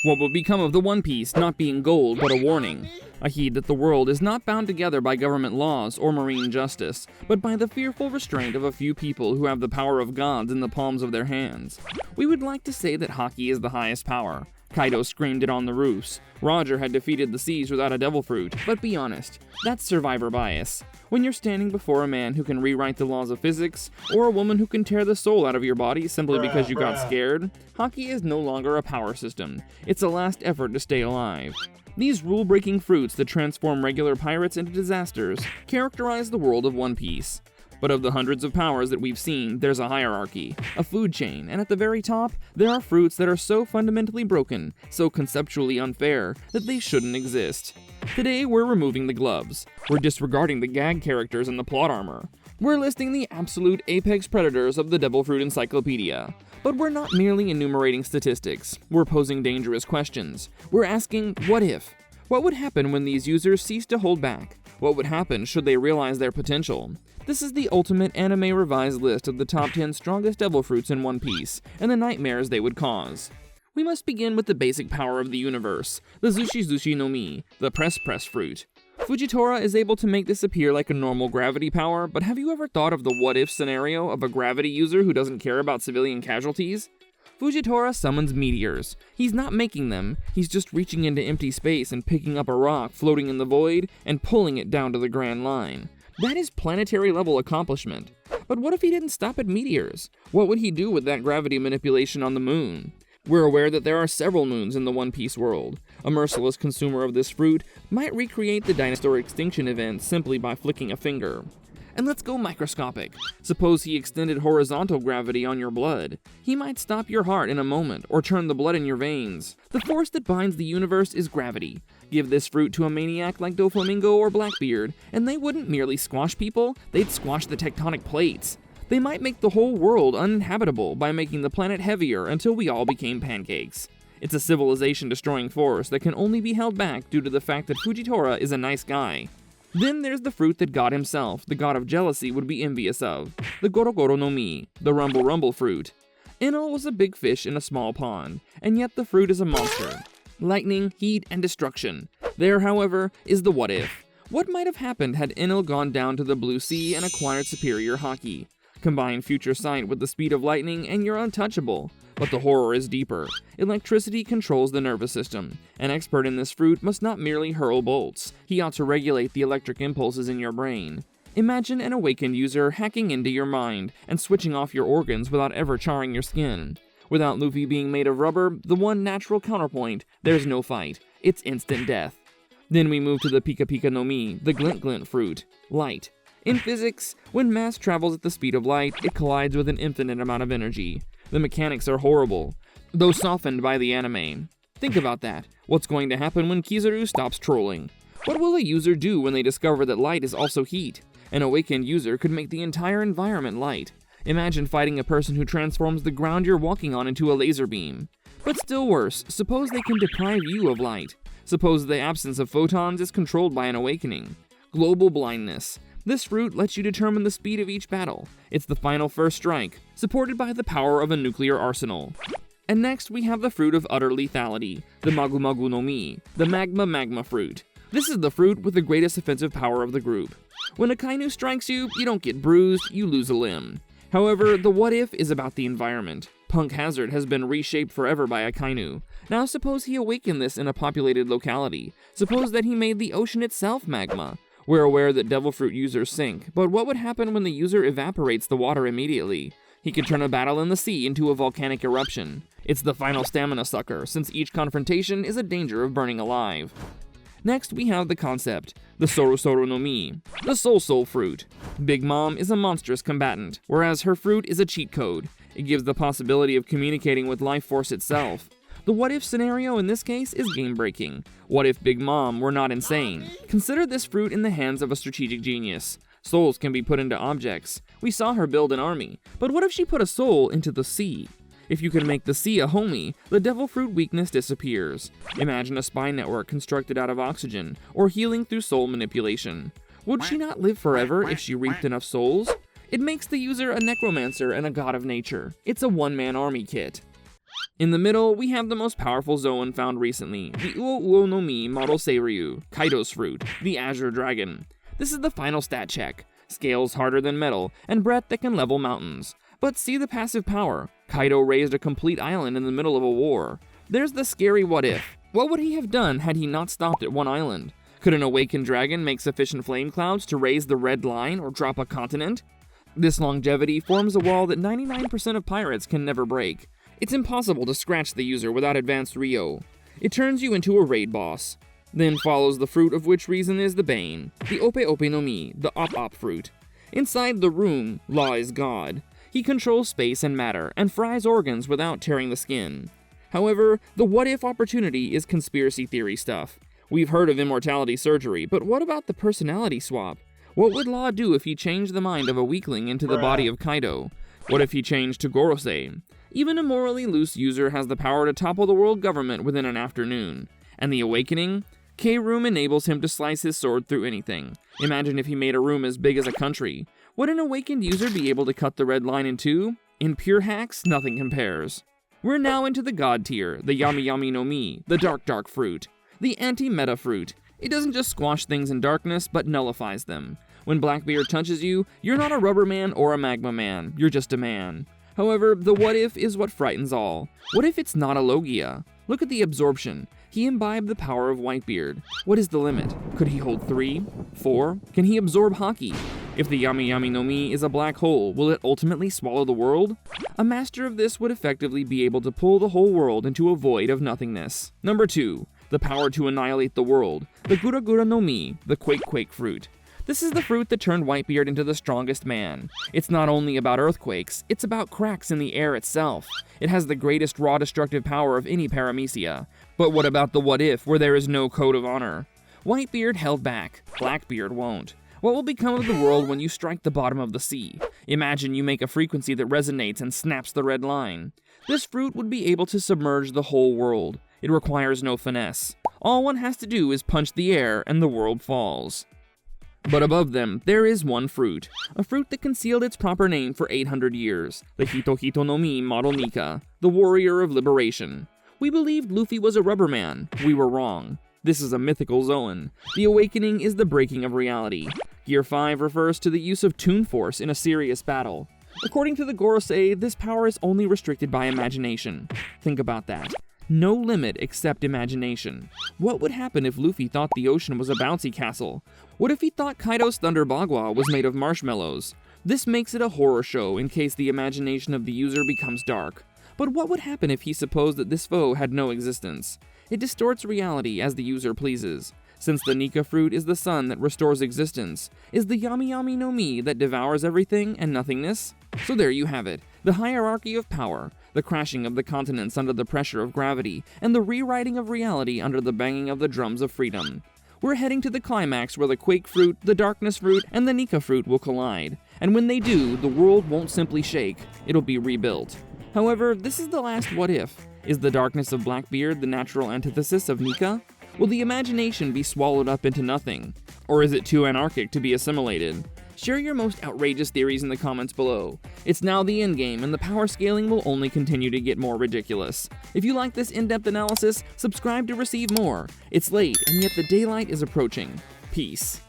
What would become of the One Piece not being gold but a warning? A heed that the world is not bound together by government laws or marine justice, but by the fearful restraint of a few people who have the power of gods in the palms of their hands. We would like to say that Haki is the highest power. Kaido screamed it on the roofs. Roger had defeated the seas without a devil fruit, but be honest, that's survivor bias. When you're standing before a man who can rewrite the laws of physics, or a woman who can tear the soul out of your body simply because you got scared, Haki is no longer a power system. It's a last effort to stay alive. These rule-breaking fruits that transform regular pirates into disasters characterize the world of One Piece. But of the hundreds of powers that we've seen, there's a hierarchy, a food chain, and at the very top, there are fruits that are so fundamentally broken, so conceptually unfair, that they shouldn't exist. Today, we're removing the gloves. We're disregarding the gag characters and the plot armor. We're listing the absolute apex predators of the Devil Fruit Encyclopedia. But we're not merely enumerating statistics. We're posing dangerous questions. We're asking, what if? What would happen when these users cease to hold back? What would happen should they realize their potential? This is the ultimate anime revised list of the top 10 strongest devil fruits in One Piece, and the nightmares they would cause. We must begin with the basic power of the universe, the Zushi Zushi no Mi, the Press fruit. Fujitora is able to make this appear like a normal gravity power, but have you ever thought of the what-if scenario of a gravity user who doesn't care about civilian casualties? Fujitora summons meteors. He's not making them, he's just reaching into empty space and picking up a rock floating in the void and pulling it down to the Grand Line. That is planetary level accomplishment. But what if he didn't stop at meteors? What would he do with that gravity manipulation on the moon? We're aware that there are several moons in the One Piece world. A merciless consumer of this fruit might recreate the dinosaur extinction event simply by flicking a finger. And let's go microscopic. Suppose he extended horizontal gravity on your blood. He might stop your heart in a moment, or turn the blood in your veins. The force that binds the universe is gravity. Give this fruit to a maniac like Doflamingo or Blackbeard, and they wouldn't merely squash people, they'd squash the tectonic plates. They might make the whole world uninhabitable by making the planet heavier until we all became pancakes. It's a civilization-destroying force that can only be held back due to the fact that Fujitora is a nice guy. Then there's the fruit that God himself, the god of jealousy, would be envious of, the Goro Goro no Mi, the Rumble Rumble fruit. Enel was a big fish in a small pond, and yet the fruit is a monster. Lightning, heat, and destruction. There, however, is the what if. What might have happened had Enel gone down to the Blue Sea and acquired superior Haki? Combine future sight with the speed of lightning and you're untouchable. But the horror is deeper. Electricity controls the nervous system. An expert in this fruit must not merely hurl bolts. He ought to regulate the electric impulses in your brain. Imagine an awakened user hacking into your mind and switching off your organs without ever charring your skin. Without Luffy being made of rubber, the one natural counterpoint, there's no fight. It's instant death. Then we move to the Pika Pika no Mi, the Glint Glint fruit, light. In physics, when mass travels at the speed of light, it collides with an infinite amount of energy. The mechanics are horrible, though softened by the anime. Think about that. What's going to happen when Kizaru stops trolling? What will a user do when they discover that light is also heat? An awakened user could make the entire environment light. Imagine fighting a person who transforms the ground you're walking on into a laser beam. But still worse, suppose they can deprive you of light. Suppose the absence of photons is controlled by an awakening. Global blindness. This fruit lets you determine the speed of each battle. It's the final first strike, supported by the power of a nuclear arsenal. And next we have the fruit of utter lethality, the Magu Magu no Mi, the Magma fruit. This is the fruit with the greatest offensive power of the group. When a Kainu strikes you, you don't get bruised, you lose a limb. However, the what if is about the environment. Punk Hazard has been reshaped forever by a Kainu. Now suppose he awakened this in a populated locality. Suppose that he made the ocean itself magma. We're aware that devil fruit users sink, but what would happen when the user evaporates the water immediately? He could turn a battle in the sea into a volcanic eruption. It's the final stamina sucker, since each confrontation is a danger of burning alive. Next, we have the concept, the Soru Soru no Mi, the Soul fruit. Big Mom is a monstrous combatant, whereas her fruit is a cheat code. It gives the possibility of communicating with life force itself. The what-if scenario in this case is game-breaking. What if Big Mom were not insane? Consider this fruit in the hands of a strategic genius. Souls can be put into objects. We saw her build an army. But what if she put a soul into the sea? If you can make the sea a homie, the devil fruit weakness disappears. Imagine a spine network constructed out of oxygen, or healing through soul manipulation. Would she not live forever if she reaped enough souls? It makes the user a necromancer and a god of nature. It's a one-man army kit. In the middle, we have the most powerful Zoan found recently, the Uo Uo no Mi Model Seiryu, Kaido's fruit, the Azure Dragon. This is the final stat check. Scales harder than metal, and breath that can level mountains. But see the passive power. Kaido raised a complete island in the middle of a war. There's the scary what if. What would he have done had he not stopped at one island? Could an awakened dragon make sufficient flame clouds to raise the red line or drop a continent? This longevity forms a wall that 99% of pirates can never break. It's impossible to scratch the user without advanced Ryo. It turns you into a raid boss. Then follows the fruit of which reason is the bane, the Ope Ope no Mi, the Op Op fruit. Inside the room lies God. He controls space and matter, and fries organs without tearing the skin. However, the what-if opportunity is conspiracy theory stuff. We've heard of immortality surgery, but what about the personality swap? What would Law do if he changed the mind of a weakling into the body of Kaido? What if he changed to Gorosei? Even a morally loose user has the power to topple the world government within an afternoon. And the awakening? K-Room enables him to slice his sword through anything. Imagine if he made a room as big as a country. Would an awakened user be able to cut the red line in two? In pure hacks, nothing compares. We're now into the god tier, the Yami Yami no Mi, the dark fruit. The anti-meta fruit. It doesn't just squash things in darkness, but nullifies them. When Blackbeard touches you, you're not a rubber man or a magma man, you're just a man. However, the what if is what frightens all. What if it's not a Logia? Look at the absorption. He imbibed the power of Whitebeard. What is the limit? Could he hold 3? 4? Can he absorb Haki? If the Yami Yami no Mi is a black hole, will it ultimately swallow the world? A master of this would effectively be able to pull the whole world into a void of nothingness. Number 2. The power to annihilate the world. The Gura Gura no Mi, the Quake fruit. This is the fruit that turned Whitebeard into the strongest man. It's not only about earthquakes, it's about cracks in the air itself. It has the greatest raw destructive power of any paramecia. But what about the what if, where there is no code of honor? Whitebeard held back, Blackbeard won't. What will become of the world when you strike the bottom of the sea? Imagine you make a frequency that resonates and snaps the red line. This fruit would be able to submerge the whole world. It requires no finesse. All one has to do is punch the air and the world falls. But above them, there is one fruit. A fruit that concealed its proper name for 800 years. The Hito Hito no Mi Model Nika, the warrior of liberation. We believed Luffy was a rubber man. We were wrong. This is a mythical Zoan. The awakening is the breaking of reality. Gear 5 refers to the use of Toon Force in a serious battle. According to the Gorosei, this power is only restricted by imagination. Think about that. No limit except imagination. What would happen if Luffy thought the ocean was a bouncy castle? What if he thought Kaido's Thunder Bagua was made of marshmallows? This makes it a horror show in case the imagination of the user becomes dark. But what would happen if he supposed that this foe had no existence? It distorts reality as the user pleases. Since the Nika fruit is the sun that restores existence, is the Yami Yami no Mi that devours everything and nothingness? So there you have it, the hierarchy of power, the crashing of the continents under the pressure of gravity, and the rewriting of reality under the banging of the drums of freedom. We're heading to the climax where the Quake fruit, the Darkness fruit, and the Nika fruit will collide, and when they do, the world won't simply shake, it'll be rebuilt. However, this is the last what if. Is the darkness of Blackbeard the natural antithesis of Nika? Will the imagination be swallowed up into nothing? Or is it too anarchic to be assimilated? Share your most outrageous theories in the comments below. It's now the endgame, and the power scaling will only continue to get more ridiculous. If you like this in-depth analysis, subscribe to receive more. It's late, and yet the daylight is approaching. Peace.